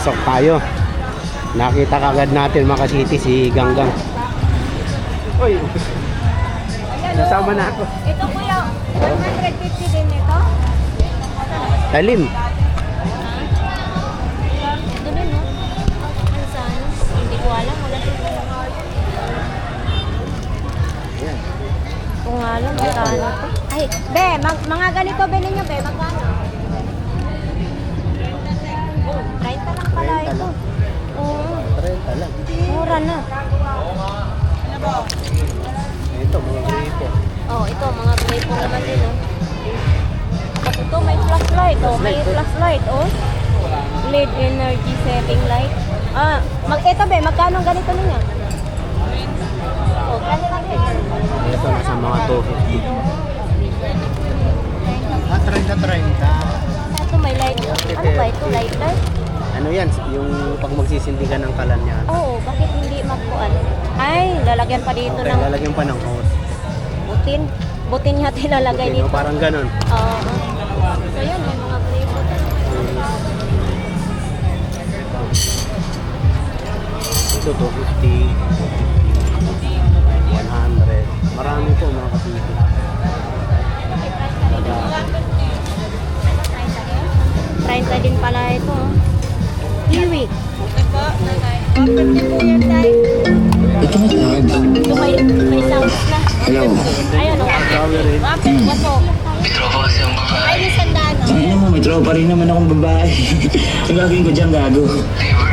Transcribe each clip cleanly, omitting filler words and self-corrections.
Pasok tayo. Nakita kagad natin mga ka-city si Ganggang. Uy! Nasama na ako. Ito kuya, 150 din ito. Talim. Ito din no? Ano sa ano? Hindi ko alam. Wala siya. Ayan. Kung nga alam, magkano to? Ay, be, mga ganito be ninyo be, magkano? 30 lang pala 30 ito. lang. Oo, 30 lang. mura na. Ito, mga gripo. Oh, ito, mga gripo naman din, oh. Tapos ito, may flashlight, oh. May flashlight, oh. LED energy saving light. Ah, ito be, magkano ang ganito ninyo? Oh, kano lang din. Ito, nasa mga 250. Ah, 30. Ito, may light. Ano ba ito, lighter? Ano yan? Yung pag magsisindi ka ng kalan niya. Oo, bakit hindi magkuan? Ay, lalagyan pa dito Okay, ng lalagyan pa ng hose. butin. Butin niya tilalagay Okay, no? dito. Parang ganun. Oo. So yan, may mga flavor. Ito, 250. 100. Marami po mga kapito. 30 din pala ito. Oh. Kiwi. Ito na tags. Ito may sounds na. Hello. Ayun o. Wato. Ay, may sandaan o. Ay mo, may tropa rin naman akong babae. Ang gagawin ko dyan, gago.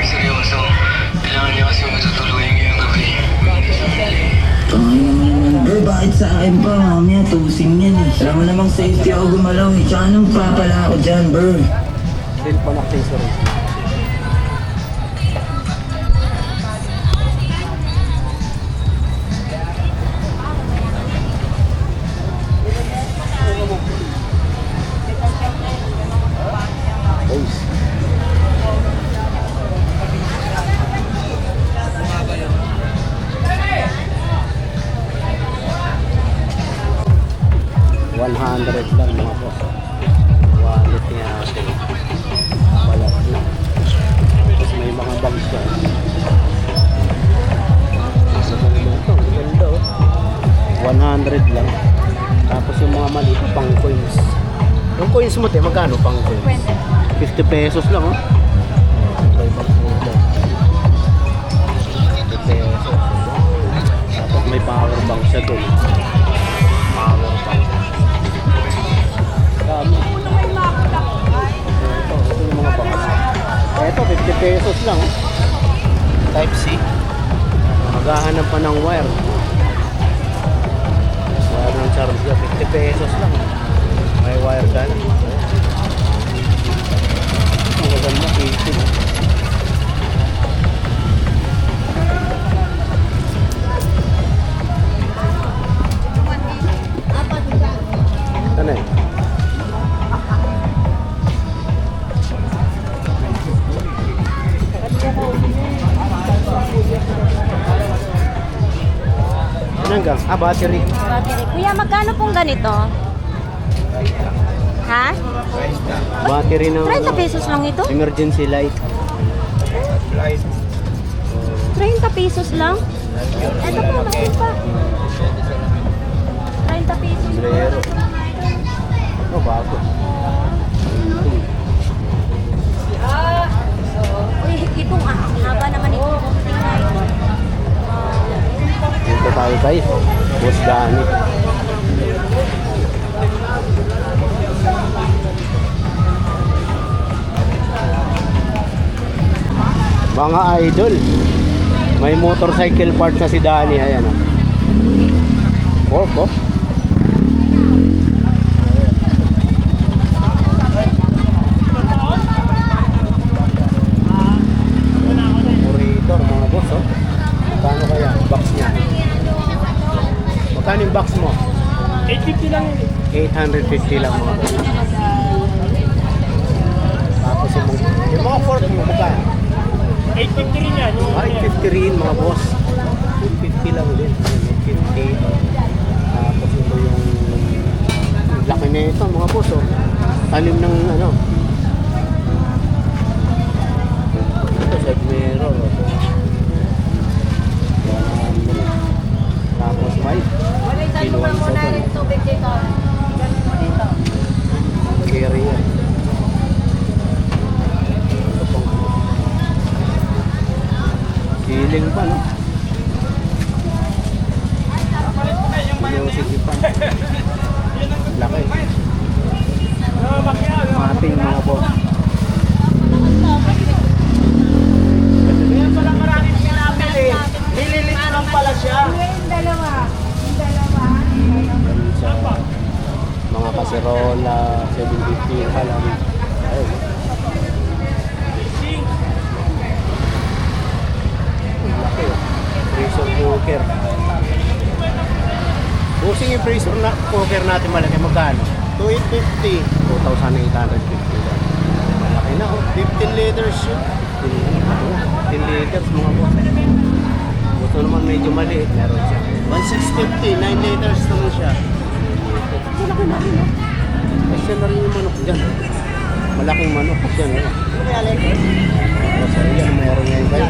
Seryoso. Kailangan niya kasi matutuluyan ngayong gabi. Pangay naman. Bro, bakit sa akin pa? Mamaya, tusing yan eh. Alam mo namang safety ako gumalaw eh. Tsaka anong papala ako dyan, bro? Cellphone accessory. Boys. $100 lang mga boss. Wallet niya natin. Wala na. Tapos may mga bags ka. Ganda oh. 100 lang. Tapos yung mga maliit pang coins. Yung coins mo te, magkano pang coins? 50 pesos lang oh. May bags mo dyan. 50 pesos. Tapos may power bank siya doon. Power bank. Dami. Ito yung mga bakas. Ito, 50 pesos lang. Type C. Maghahanap pa ng wire. Wire ng charge niya, 50 pesos lang. May wire gun. Ang maganda, 80. Ano eh? Ano gang? Ah, battery. Battery. Kuya, magkano pong ganito? Ha? Battery ng 30 pesos lang ito? emergency light. 30 pesos lang? Ito po, mahal pa. 30 pesos lang. Sombrero. Oh, bago. Uy, itong haba naman itong konting light. Dito tayo guys. Boss Dani. Mga idol. May motorcycle part na si Dani. Ayan oh. Pork oh. Muritor mga boss oh. Magkano kaya box niya? Magkano yung box mo? 850 lang yun. 850 lang mga boss. Tapos yung mga fork mo magkano? 850 rin yan. Yung, 850 rin mga boss. 850 lang din. 850. Tapos ito yung laki na ito mga boss oh. Talim ng ano. side mirror. 100. Tapos may kiluan sa doon. tubig dito. Ganun mo dito. Carrier. Ito pang ceiling pa, no? Velocity pa. Laki. Mating mga boss. Kaya pala marami sinapit eh. Nililit lang pala siya. Yung dalawa. Sa mga kaserola, 750 pa lang. Ayun. Ang laki, oh. Pressure cooker. Busing yung pressure na cooker natin malaki, magkano? 2,850. 2,850 lang. Malaki na, oh. 15 liters yun. 10 liters mga boss. Ito naman medyo maliit, meron siya. 1,650. 9 liters naman siya. Malaki na rin, oh. Kasi na rin yung manok dyan. Malaking manok dyan, oh. Tapos ayan, meron ngayon kayo.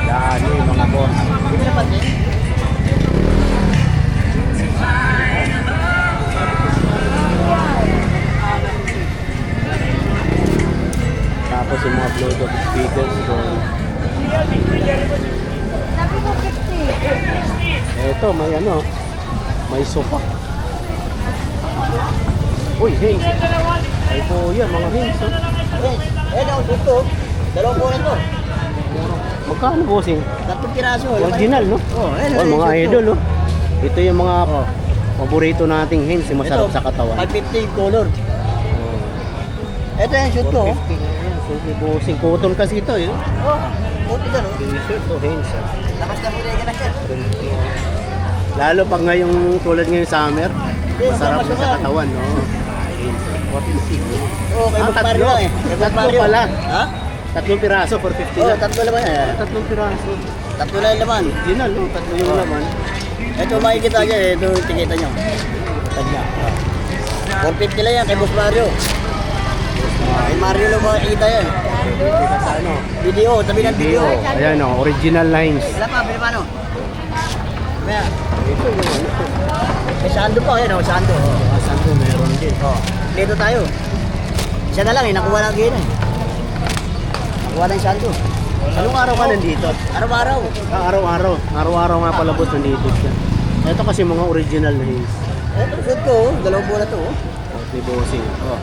Yan yung mga boss. Hindi na pati. Tapos yung mga Bluetooth speakers doon. Sabi ko 50. Eto, may ano, may sofa. Uy, Haynes. Ay po yan, mga Haynes. Oh. Ito. Dalawang po na to. Magkano bossing? 3 piraso. Original, no? Oh, Oh, mga idol, oh. Ito yung mga paborito nating Haynes, yung masarap sa katawan. 550 color. Oh. Ito yung shoot ko. 450 nga yan. So, si bossing, cotton kasi ito, eh. Oh, puti ka no? T-shirt, oh, Haynes, ah. Lakas na muli ka na siya. Lalo pag ngayong tulad ngayong summer, masarap na sa katawan, no? Oo, kay Ah, Boss Mario tatlo. lang eh. Kay Boss Tatlo Mario. pala. Ha? 3 piraso, 450 Oo, lang. 3 laman yan. Tatlong piraso. 3 lang yung laman. Original, no? 3 yung laman. Ito makikita niya eh. Ito yung tikita niyo. Tanya. 450 lang yan kay Boss Mario. Kay Mario lang makikita yan. Sa ano? Video, tabi ng video. Ayan, oh, original lines. Wala pa, pili pa no? Kaya, Ito yung ano. may sando pa, yan o, sando. Asan ko, meron din. Dito tayo. Siya na lang eh, nakuha lang gina eh. Nakuha lang yung sando. Anong araw ka nandito? Araw-araw. Ah, araw-araw. Araw-araw nga pala boss nandito siya. Ito kasi mga original na his. Ito, shoot ko, dalawang buwan na to. Oh. Ni bossing. Oh.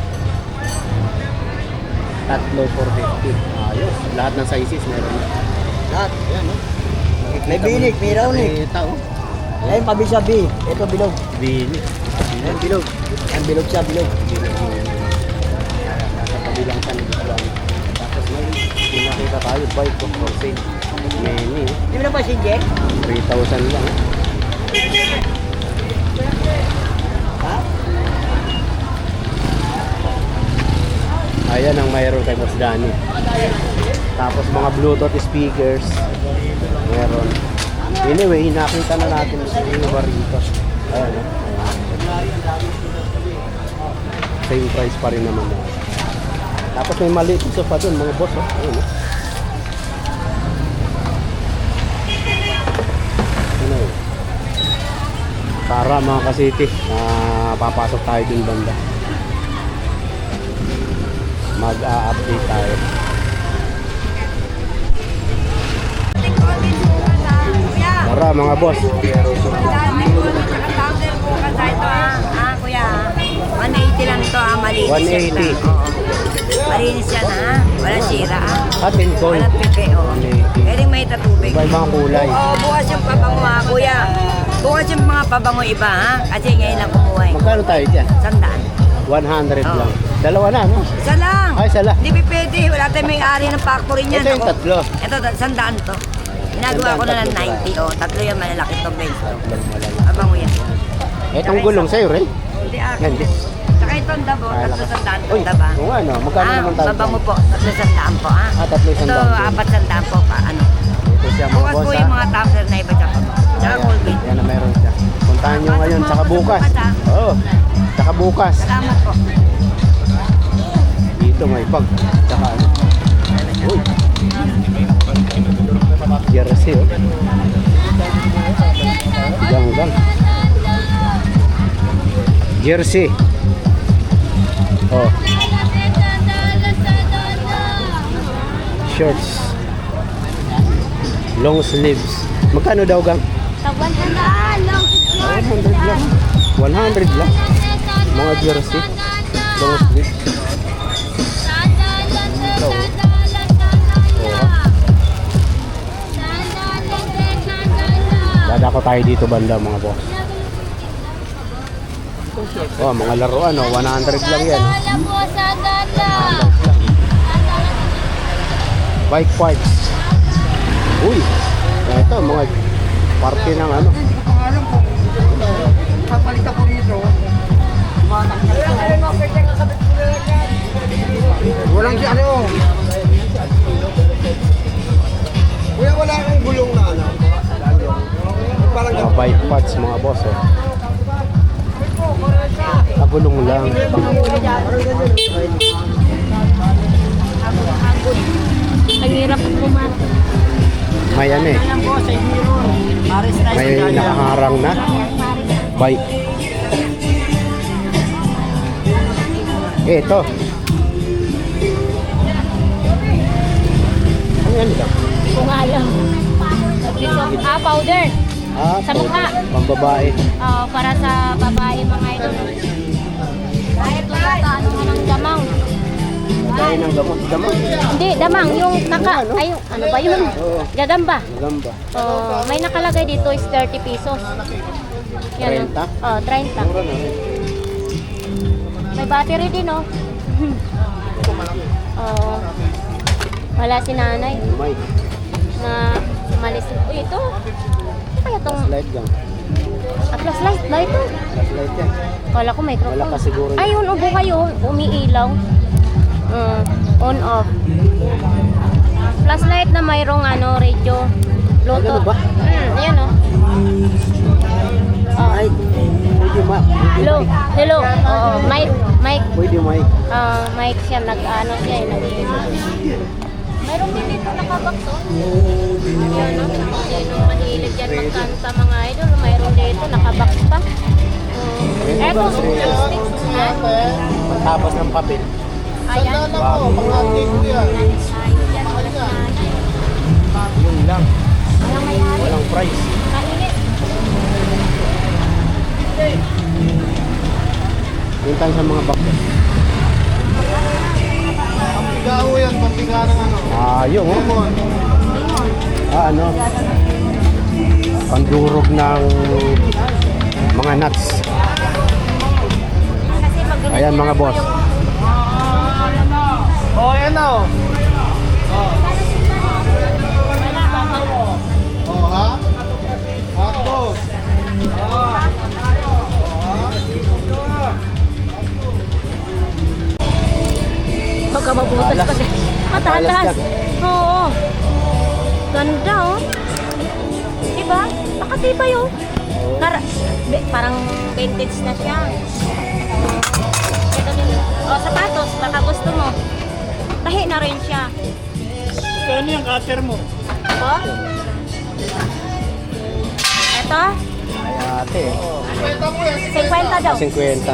3 450. Ayos. Lahat ng sizes meron na. Lahat, yan no? May bilik, may round eh. Ito, oh. Ayun, pabi-sabi. Ito, bilog. Bini. Ayun, bilog. Ayun, bilog siya, bilog. Nasa kabilang sa nagdaan. Tapos may pinakita tayo, bike ko for sale. Many, Di mo na ba si Jack? 3,000 lang. Ha? Ayan ang mayroon kay Boss Danny. Tapos mga Bluetooth speakers. Meron. Anyway, nakita na natin si Barito. Ayan, oh. Same price pa rin naman. Oh. Tapos may maliit isa pa dun, mga boss. Oh. Ayan, oh. Ano yun? Tara mga kasiti, papasok tayo dun banda. Mag-a-update tayo. Tara mga boss. Kuya, 180 lang to, malinis 180. yan. Oo. Malinis yan walang sira Atin coin. walang pipi, oo. 180. Pwedeng may tatubig. Iba-ibang kulay. Oo, bukas yung pabango kuya. Bukas yung mga pabango iba kasi ngayon lang kumuha Magkano tayo dyan? 100. 100 Oo. lang. Dalawa na, no? Isa lang. Ay, isa lang. Hindi pwede, wala tayong may-ari ng factory niyan. Ito yung Ako. tatlo. Ito, 100 to. Ginagawa ko na ng 90, oh. Tatlo yung malalaki to, guys. Tatlong malala. Pabango yan. Itong gulong sa'yo rin? Hindi ako. Hindi. Saka itong dabo, Ay, tatlo lakas. sandaan Uy, itong daba. oo nga, no? Magkano naman tayo? Mabango po, tatlo sandaan po, ah. Tatlo Ito, sandaan. 4 sandaan po pa, ano. Ito siya mga Bukas boss, po ha? yung mga tumbler na iba dyan po. Tsaka Ayan. Colgate. Yan na meron siya. Puntahan nyo ngayon, tsaka bukas. Bukas, ha? Oo. Tsaka bukas. Salamat po. Dito may bag. Tsaka ano. Uy. jersey, oh. Gang. Jersey. Oh. Shorts. Long sleeves. Magkano daw, gang? Tag 100 lang. 100 lang. 100 lang. Mga jersey. Long sleeves. Ito, oh. Dadako tayo dito banda, mga boss. Oh, mga laruan, oh. 100 lang yan. Bike parts. Uy, ito mga parke ng ano. Kapalit ako rito. Walang siya ano. Kuya, wala kang gulong na ano. Parang Mga bike parts, mga boss, oh. Kagulong lang. Ang hirap pumato. May ano eh. May nakaharang na bike. Ito. Ano yan nila? Kung alam. Powder. Sa mukha. Pambabae. Para sa babae mga idol. Ay, ito yata, ano nga ng damang. Dahil ng gamot. Gamot. Hindi, damang. Yung ay, ano ba yun? Oo. Gagamba. Gamba. May nakalagay dito is 30 pesos. 30? 30. Mura na. May battery din, oh. Oo. Wala si nanay May. na umalis. Uy, ito. Ano kaya itong Light gang. flashlight? Light to. Light yan. Kala ko microphone. Wala ka siguro. Ay, yun, ubo kayo. Umiilaw. On off. Flashlight na mayroong ano, radio. Bluetooth. Ano ba? Ayan, oh. Ay, pwede ma. Hello. Hello. Oo, mic. Pwede may. Mic siya. Nag-ano siya. Mayroong din dito nakabox, oh. Ayan, no? Sino mahilig yan magkanta mga idol. Mayroong dito nakabox pa. Eto, sticks na. Matapos ng papel. Ayan. Ayan, wala sa nanay. Yun lang. Walang may-ari. Walang price. Mainit. Mintan sa mga bakit. Pampigaw yan, pampiga ng ano. Yung oh. Ano? Pandurog ng mga nuts. Kasi pag ganito Ayan mga boss. Oh, yan na oh. Oh, ha? Hotdog. Baka mabutas Malas. pa siya. Matalas. Malas Oo. Ganda, oh. Diba? Nakatibay, oh. Parang vintage na siya. Ito din. Sapatos. Baka gusto mo. Tahi na rin siya. Ano yung cutter mo? Ito. Ito. Ay ate. 50 daw. 50.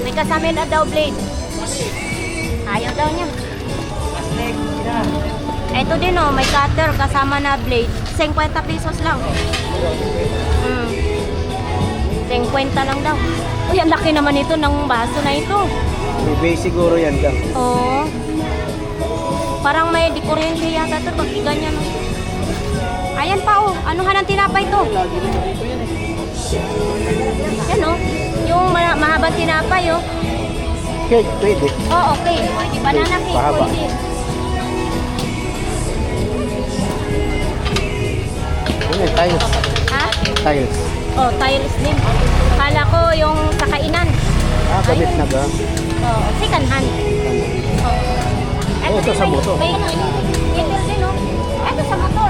May kasama na daw blade. Ayaw daw niya. Ito din, oh, may cutter kasama na blade. 50 pesos lang. 50 lang daw. Uy, ang laki naman ito ng baso na ito. May base siguro yan gang. Oo. Parang may dekorente yata ito pag ganyan. Ayan pa, oh. Anuhan ang tinapay ito? Yan, oh. Yung mahabang tinapay, oh. Cake, pwede. Oh, okay. Pwede. Banana cake, Mahaba. pwede. Ano tiles? Ha? Tiles. Oh, tiles din. Kala ko yung sa kainan. Gamit na gang. Oh, second hand. Oh. Oh, ito din, sa motor. May ito din, oh. Ito sa motor.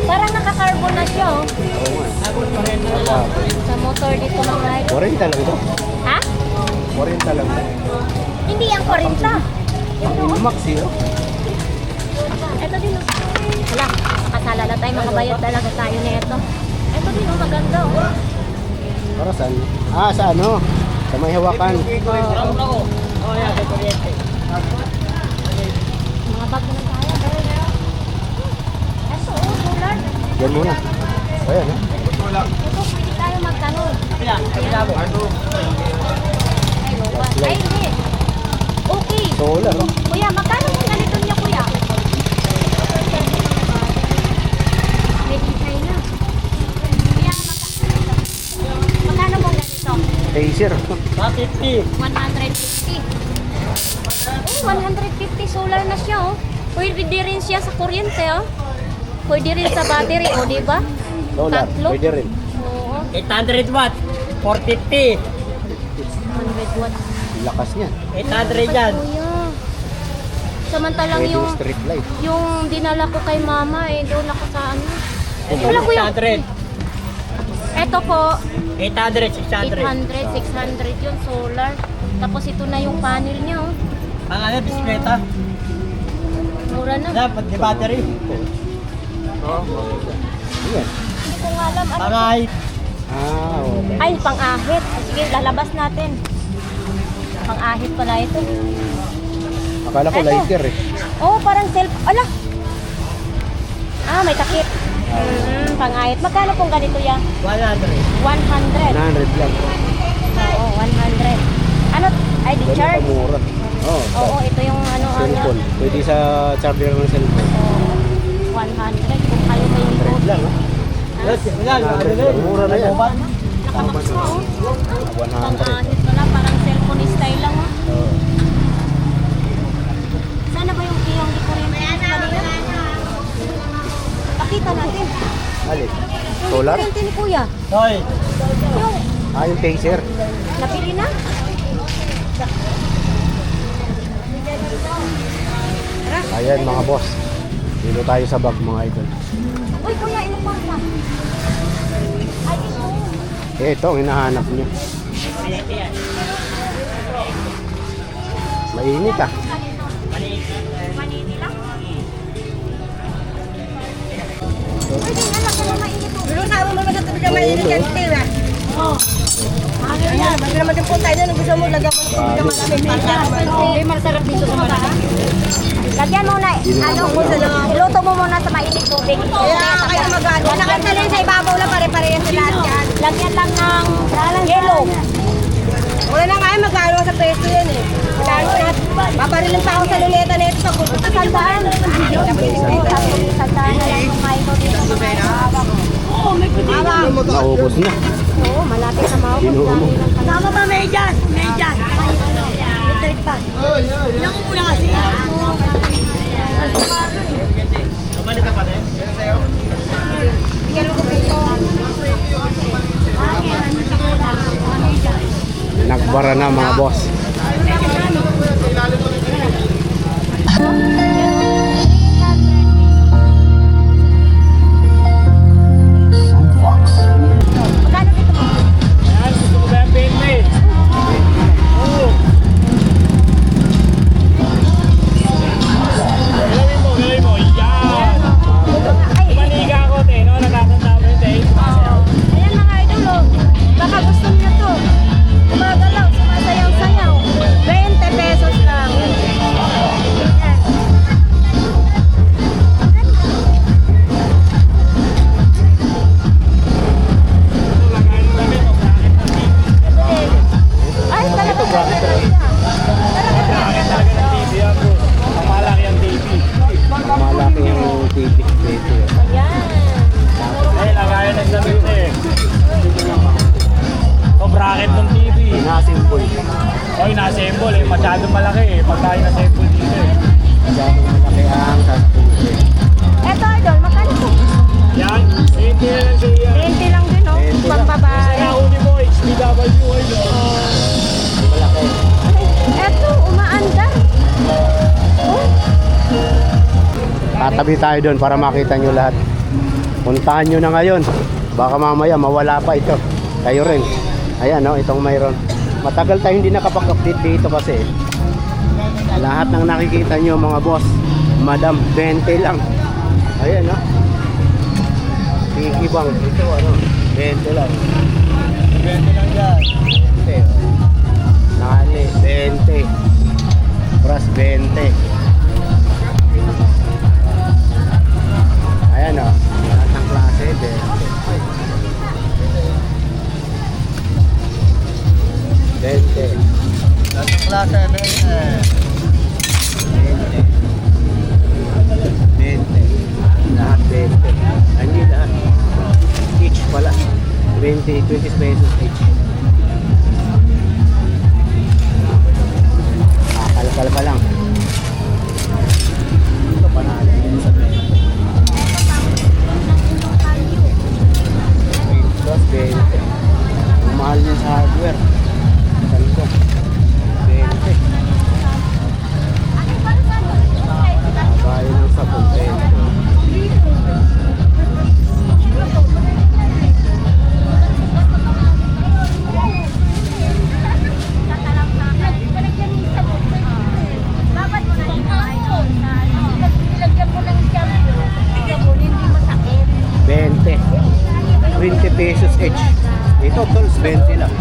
Parang naka-carbon na siya, oh. Oo nga. Sa motor dito mga idol. 40 lang ito. Ha? 40 lang. Hindi ang 40. Yung Ang doon. Max yun. Ito din. Wala, kasala na tayo. Makabayad talaga tayo na ito. Ito din, maganda. Para saan? Ah, sa ano? Sa may hawakan. Oh, yan, sa kuryente. Mga bag na tayo. Ito, solar. Yan muna. Ayan, eh. Ito, pwede tayo magtanong. Kapila mo. Ay, hindi. Okay. Solar, oh. Kuya, magkano yung ganito niya, kuya? Made in China. Kuya, magkano mong ganito? Acer. 150. 150. Oh, 150 solar na siya, oh. Pwede din rin siya sa kuryente, oh. Pwede rin sa battery, oh, di ba? Solar. Tatlo. Pwede rin. Oo. 800 watts. 450. 100 watts. Lakas niya. 800 yan. Kuya. Samantalang Pwede yung yung street light. yung dinala ko kay mama, eh, doon ako sa ano. Ito, Wala, kuya. 600. Eto po, 800, 600. 800, 600 yun, solar. Tapos ito na yung panel niya, oh. Ang ano, bisikleta. Mura na. Dapat di battery. Oh, maganda. Ayan. Hindi ko nga alam. Ano? Pangay. Ah, okay. Ay, pang-ahit. Sige, lalabas natin. Pang-ahit pala ito. Akala ko Ito. lighter eh. Oh, parang self... Ala! Ah, may takip. Pang-ahit. Magkano pong ganito yan? 100. 100. 100 lang. Oo, 100. Ano? Ay, di Ganun charge? kamura. Oh, Oo, ito yung ano, cellphone. Pwede sa charger ng cellphone. 100. Kung kayo may 100 lang, ha? Yan, ano 100 na lang. Mura na yan. Nakabox mo, oh. 100. Pang-ahit pala, parang cellphone style lang, oh. Oh. Sana ba yung iyong di kuryente kanina? Pakita natin. Alin? Yung Solar? di kuryente ni kuya. Hoy, Yung Ah, yung taser. nabili na. Ayan mga boss. Dito tayo sa bag mga idol. Uy, kuya, ilang pa na? Ay, ito. Eh, ito ang hinahanap niyo. Mainit ah. Manini lang. Pwede nga lang kung mainit po. Pero sama mo sa tubig na mainit yan, Tira. Oh. Ayan, bago naman yung punta yun, gusto mo, lagyan mo ng tubig na malamig. Hindi masarap dito sa mga. Lagyan mo na, ano, luto mo muna sa mainit tubig. Kaya kayo mag-ano. Nakatalin sa ibabaw lang, pare-parehas sila yan. Lagyan lang ng yellow. Wala na nga mag-ano sa pesto yan eh. Kailangan na, paparilin pa ako sa luneta na ito sa gusto. Sandaan. Sandaan na lang yung kayo dito sa mga hawak. Naubos na. Oo, malapit na maubos. Inuumo. Tama ba, Mejan? Mejan. Litrip pa. Yan ko muna kasi. Nagbara na mga boss. Magkano dito mo? yan, gusto ko ba yung PNP? Oo. Gawin mo, yan. Ay, Maniga ako, te, no? Nakakanta ko yung te. ayan mga idol, oh. Baka gusto niyo to. Gumagalaw, sumasayaw-sayaw. 20 pesos lang. Ayan. Ay, talaga Malaki ang TV. Malaki yung TV dito. Ayan. Eh, lagayan ng damit eh. O, bracket ng TV. Pinasimbol. Oy, na-assemble eh. Masyado malaki eh. Pagka in-assemble dito eh. Masyadong malaki ang sasabihin. Eto idol, magkano to? Yan, 20 na lang siya. 20 lang din, oh. 20 lang. Pambabae. Kaya uni mo, HPW ay no. Malaki. Eto, umaandar. Oh, Tatabi tayo doon para makita nyo lahat. Puntahan nyo na ngayon. Baka mamaya mawala pa ito. Kayo rin. Ayan, no, itong mayroon. Matagal tayo hindi nakapag-update dito kasi lahat ng nakikita nyo mga boss Madam, 20 lang. Ayan, no? Piggy bank. Ito, ano? 20 lang. 20 lang yan. 20. Nali, 20. Pras, 20. Ayan, no? Lahat ng klase, 20. 20. Lahat ng klase, 20. Lahat 20. Hindi lahat. Each pala. 20 pesos each. Kalkal pa lang. Ito panalo din sa 20. Plus 20. Ang mahal niya sa hardware. Saan ko? 20. Bayan ng sabon 20. $20. 20 pesos each. Ito, tolls, 20 lang.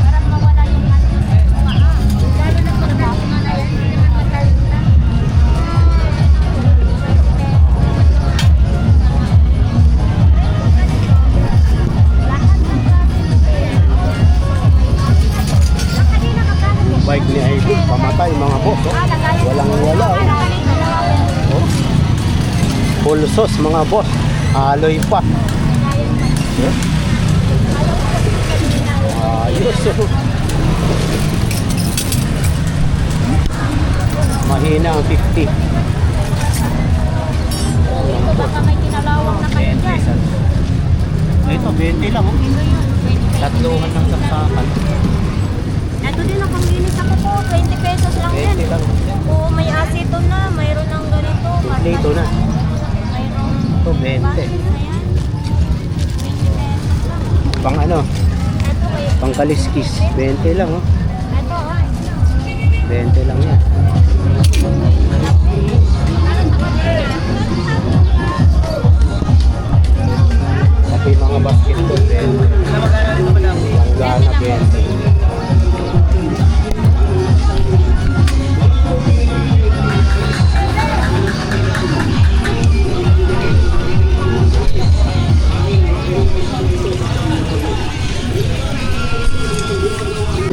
Bike ni Idol, pamatay mga boss. Oh. Walang wala. Oh. Oh. Pulsos mga boss. Aloy pa. Eh? Ayos. Oh. Mahina ang 50. Baka may kinalawang na kayo dyan. Ito, 20 lang. Oh. Tatluhan ng saksakan. Ito din ang panglinis ako po. 20 pesos lang yan. 20 lang. Oo, may aceton na. Mayroon ng ganito. Ito na. Mayroong Ito, 20. Ayan. 20 pesos lang. Pang ano? Ito kayo. Pang kaliskis. 20 lang. Oh. Ito, 20 lang yan. Pati mga basketball, 20. Langgana, 20.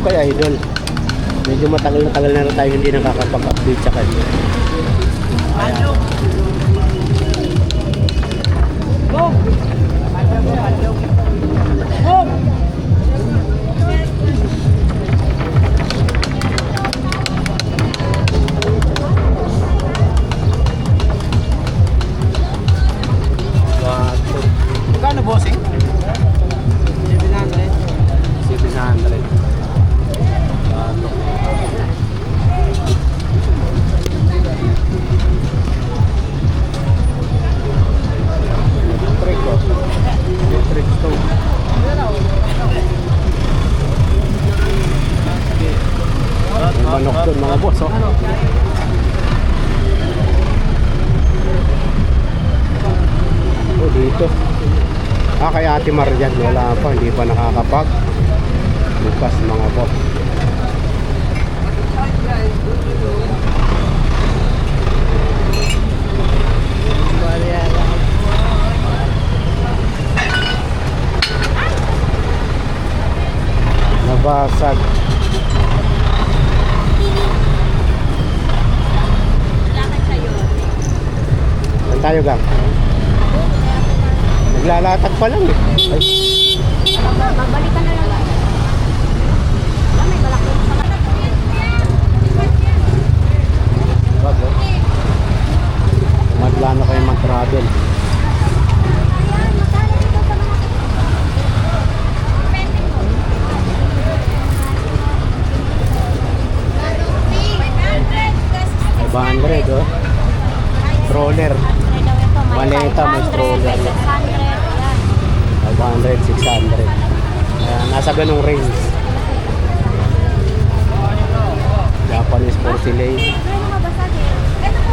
Kaya Idol, medyo matagal na tayo hindi nakakapag-update sa kanya. Ayan. Magkano bossing? 700. 700. Electric stove. May manok doon mga boss, oh. Oh, dito. Kay Ate Marian, wala pa, hindi pa nakakapag. Bukas mga boss. Nabasag. Saan tayo gang? Naglalatag pa lang eh. Ay. Babalikan na lang. May malaki. Wag, oh. Madlano kayo mag-travel. $500, oh. Stroller. Maleta, may stroller. 500, 600. Nasa ganong range. Japanese porcelain.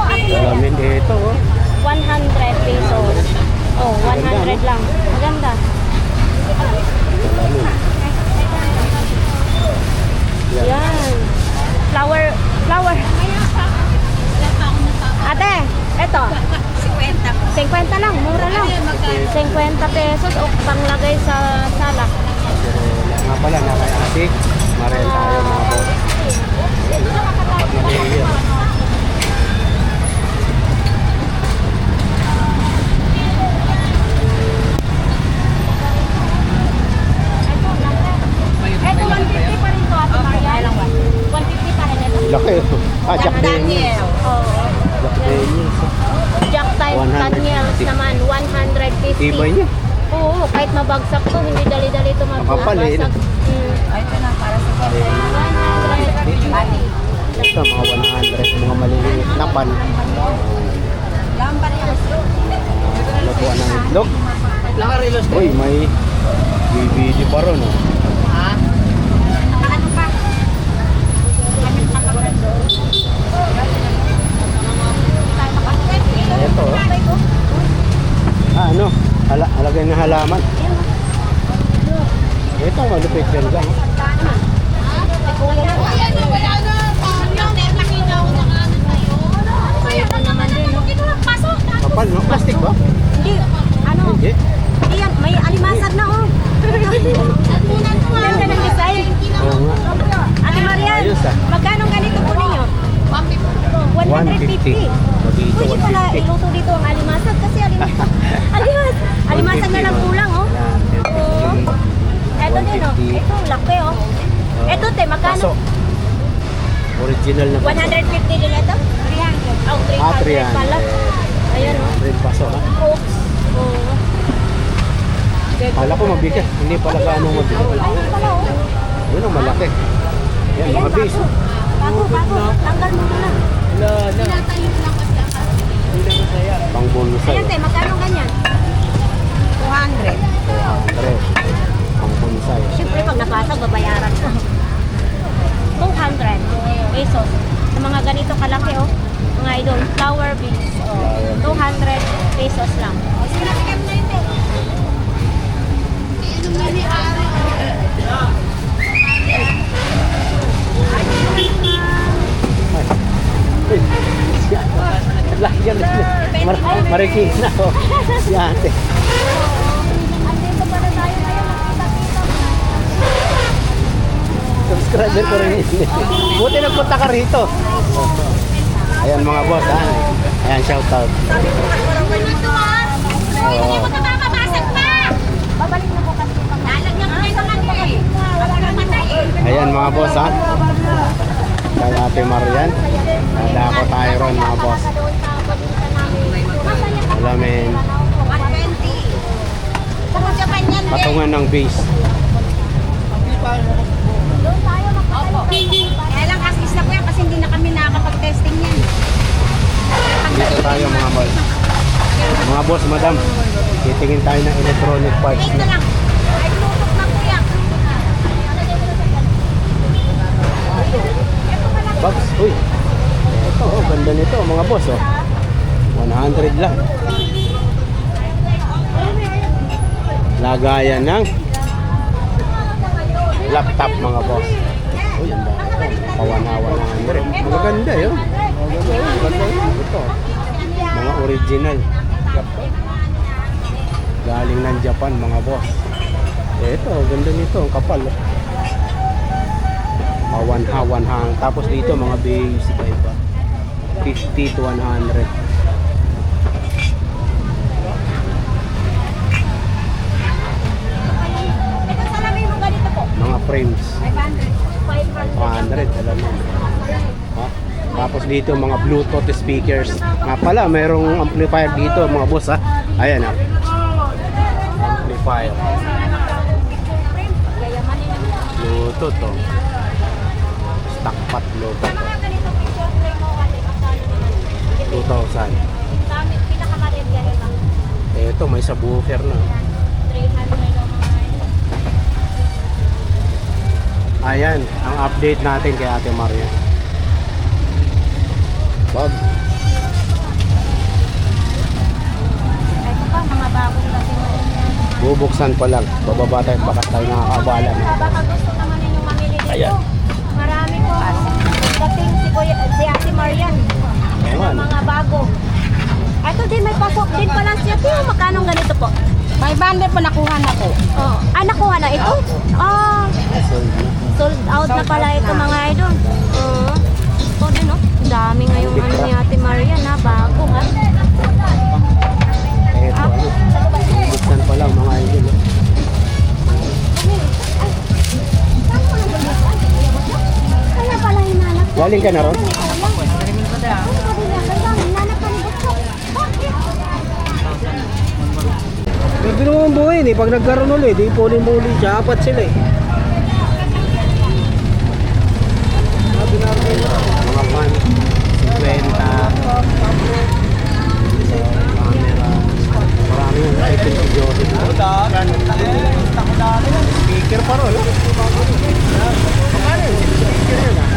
Alamin dito, oh. 50 lang, mura lang. 50 pesos o panglagay sa sala. Pero nga pala, nakayati. Marel tayo mga boss. Dapat na layer. Ito, 150 pa rin to, Ate Maria. 150 pa rin ito. Laki. Jack Daniels. Oo. Jack Daniels. Jack type 150. Daniels naman, 150. Tibay niya. Oo, kahit mabagsak to, hindi dali-dali ito Makapal eh, no? Ito na, para sa 150. Ito, mga 100. Mga maliliit na pan. Lambar yan. Lutuan ng itlog. Uy, may DVD pa ron. Oh. Ano pa? Ito. Oh. Ano? Alagay na halaman. Ito, malupit yan dyan. Kapal, no? Plastic ba? Hindi, ano, Hindi. hindi yan, may alimasag na oh. Ganda ng design. Oo nga. Ate Marian, Ayos, ah. magkano ganito po ninyo? 150. 150. Dito, Pwede pala 150. iluto dito ang alimasag kasi alimasag na lang kulang oh. Yan. Oo. Eto din oh, 150. ito laki oh. Eto te, Paso. magkano? Original na paso. 150 din ito? 300. Oh, 300 pala. Ayan oh. 100 paso. Ha? Cokes. Oo. Kala ko mabigat. Hindi pala gaano mabigat. Ayun pala oh. Yun ang malaki. Yan, Ayan, mga base. bago. Tanggal mo muna. Pang bonus. Ayan te, magkano ganyan? 200. 100. Pang bonsai. Siyempre pag nabasag, babayaran ko. 200 pesos. Sa mga ganito kalaki oh. Mga idol, flower beads. Oh. 200 pesos lang. Lagyan Marikina. Si ate. Andito pa na tayo ngayon. Nakita-kita. Subscriber ko rin yun. Buti nagpunta ka rito. Ayan mga boss ha. Ayan, shout out. Babalik na po kasi pag lalagyan ko ito Ayan mga boss ha. Kay Ate Marian. Nadako tayo ron mga boss. Alamin. 120. Sa Japan yan. Patungan ng base. Doon tayo magpapalito. Kaya lang asis na po yan kasi hindi na kami nakakapag-testing yan. Dito tayo mga boss. Mga boss, madam. Titingin tayo ng electronic parts. Ito lang. Ay, tutok na po yan. Box, uy. Ito, oh, ganda nito mga boss, oh. 100 lang. Lagayan ng laptop mga boss. Uy, ang dami ito. Pawanawa ng 100. Maganda yun. Maganda yun. Ito. Mga original. Galing ng Japan mga boss. Ito, ganda nito. Ang kapal. One-hang. Tapos dito mga basic ay pa 50 to 100. Ito salamin mo ganito po. Mga frames 500. 100, alam mo. Ha? Tapos dito mga Bluetooth speakers. Nga pala, mayroong amplifier dito mga boss ha. Ayan ha. Amplifier. Yayamanin naman. Bluetooth to. Stock pot logo to. Ganito picture frame mo kasi magkano naman. 2,000. Gamit pinakamalid yan lang. Ito may subwoofer na. 300 lang mga. Ayan, ang update natin kay Ate Maria. Bob. Ito pa mga bagong kasi Bubuksan pa lang. Bababa tayo, baka tayo nakakabala. baka gusto naman ninyong mamili dito. Ayan. Marami po. Dating si Ate Marian. Ayan. Mga bago. Ito din, may pasok din pala siya. Tiyo, magkano ganito po? 500 po nakuha na po. Oh. Ah, nakuha na ito? Ah, Sold na. sold out na pala ito mga idol. Oo. Ito din, oh. Ang dami ngayong ano ni Ate Maria na bago, ha? Eto, ano. Buksan pa lang mga idol. Oh. Kaya pala hinanap. Galing ka na ron? Pero binubuhin eh, pag nagkaroon ulit, di puli-muli siya, apat sila eh. Mga pan, 50, camera, marami yung item si Joseph. Speaker pa ron. Magkano yung speaker yun ah?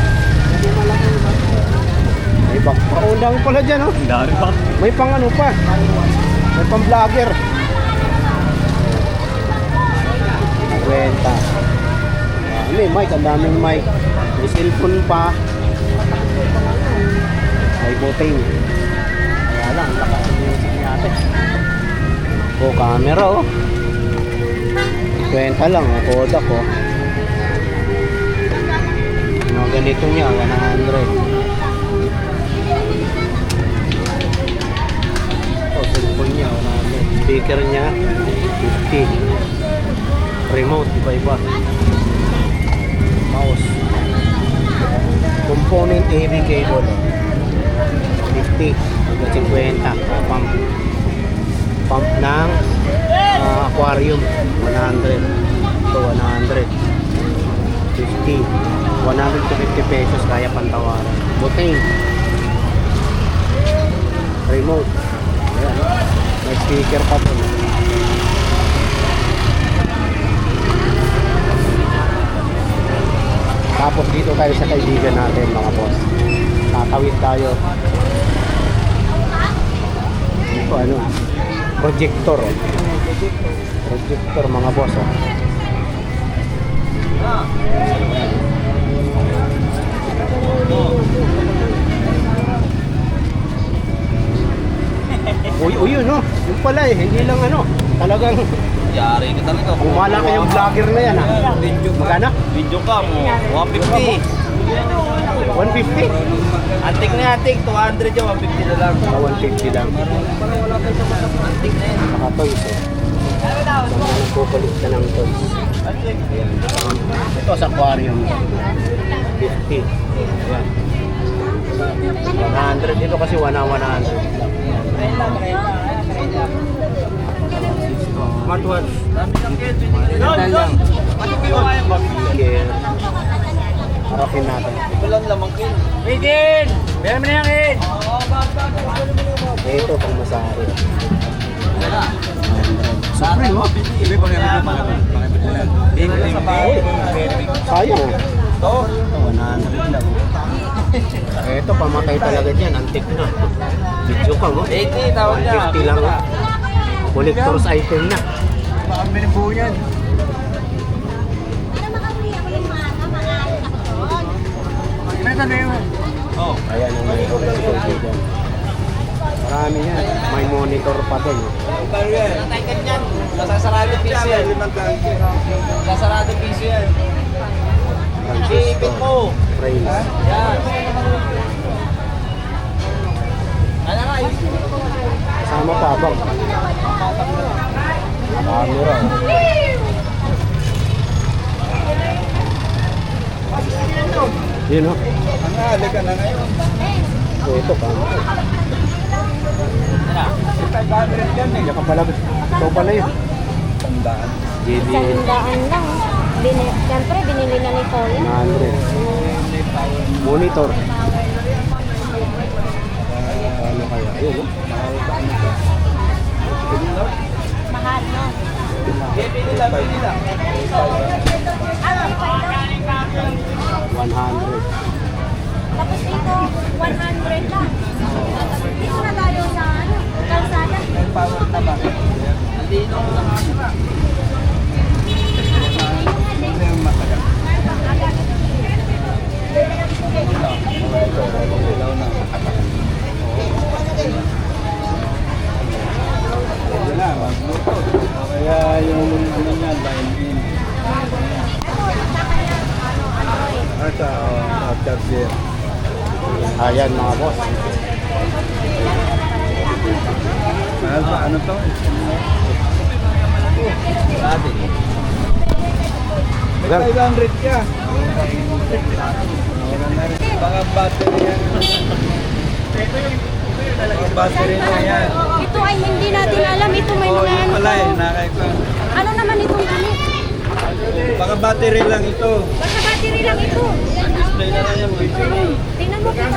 Hindi malaki yung may back pa. Oh, ang dami pala dyan oh. May pang ano pa. May pang vlogger. Kwenta. May mic, ang daming mic. May cellphone pa. May buteng. Kaya lang, lakas ng music ni ate. Oh, camera oh. Kwenta lang oh, Kodak oh. Mga ganito niya, 100. Cellphone niya, speaker niya, 50. Remote, iba-iba. Mouse. Component AV cable, 50. 50. Pump. Pump ng aquarium, 100. Ito, 100. 50. 100 to 50 pesos, kaya pantawaran. Buteng. Remote. Ayan. May speaker pa po. Tapos dito tayo sa kaibigan natin mga boss. Tatawid tayo. Ito ano? Projector. Oh. Projector mga boss. Oh. Uy, yun no. Yung pala eh, hindi lang ano. Talagang Yari ka talaga. bumala ka yung vlogger na yan ha. Magkano? Video ka mo. 150. 150? Antik na antik. 200 yung 150 na lang. 150 lang. Antik na yan. Saka toys eh. Pupulit ka ng toys. Ayan. Ito sa aquarium. 50. Ayan. 100 dito kasi 100 lang. Smartwatch. Dami lang. Ano kayo kayang Gear. Harapin natin. Ito lang lamang kin. Waitin! Meron mo na yan kin! Ito pang masahe. Supreme mo? Ibi pang ibig mo. Sayang oh. Ito? 100 lang. Ito pamatay talaga dyan. Antik na. Video ka mo. 80 tawag niya. 150 lang. Collector's item na. Baka binibuo yan. Oh. Ayan ang may collector's dyan. Marami yan. May monitor pa din. Pero yan. Nataykan yan. Nasasarado piso yan. Nasasarado piso yan. Ipit mo. Frames. Yan. Ano nga yun? Kasama pa bang? Camera. Yun o. Ang halaga na ngayon. Ito pa. 500 yan eh. Yan ka pala. Ito pala yun. Tandaan. JBL. Sandaan lang. Siyempre, binili na ni Kuya. 100. Monitor. Ano kaya? Ayun o. Mahal, no? Bili lang, bili lang. 100. Tapos dito, 100 lang. Dito na tayo sa ano, kalsada. Power na ba? Nandito ko lang ako na. Ayan mga boss. Ano to? Gan. 500 ka. Baka battery yan. Baka battery na yan. Ito ay hindi natin alam. Ito may Oo, mga yun ano. pala eh. Nakay ko. Ano naman itong gamit? Baka battery lang ito. Basta battery lang ito. Display na lang yan. Tingnan mo kung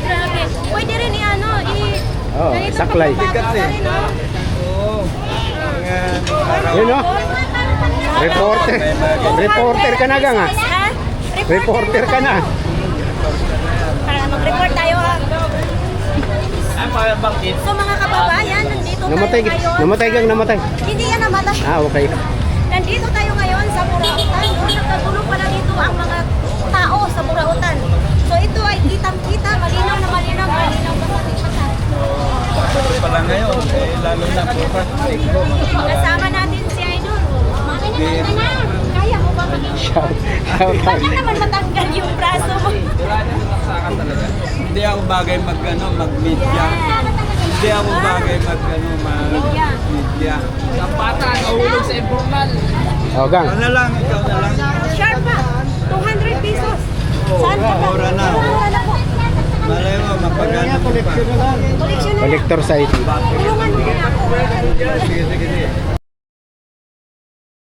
Grabe. Pwede rin i-ano, Oh, ganito saklay. pagbabago ka rin, oh. Oo. Mga araw. Yun oh. Reporter. Reporter ka na gang ah. Ha? Reporter ka na. Para mag-report tayo ha. Bakit? So mga kababayan, nandito Namatay, tayo ngayon. namatay gang namatay. Hindi yan namatay. Ah, okay. Nandito tayo ngayon sa Burautan. Nagkagulo pala dito ang mga tao sa Burautan. So ito ay kitang-kita, malinaw na malinaw pa sa tingkatan. Pala ngayon. Lalo na bukas. Linggo. Kasama natin si Idol. Makina na. Kaya mo ba maging Shout out. Baka naman matanggal yung braso mo. Saksakan talaga. Hindi ako bagay mag-media. Hindi ako bagay mag-media. Oh, gang. Ikaw na lang. Sharp pa. 200 pesos. Saan ka ba? Mura na. Mura na po. Malay mo, mapagano pa. Koleksyon na lang. Collector sa IT. Tulungan mo na ako. Sige.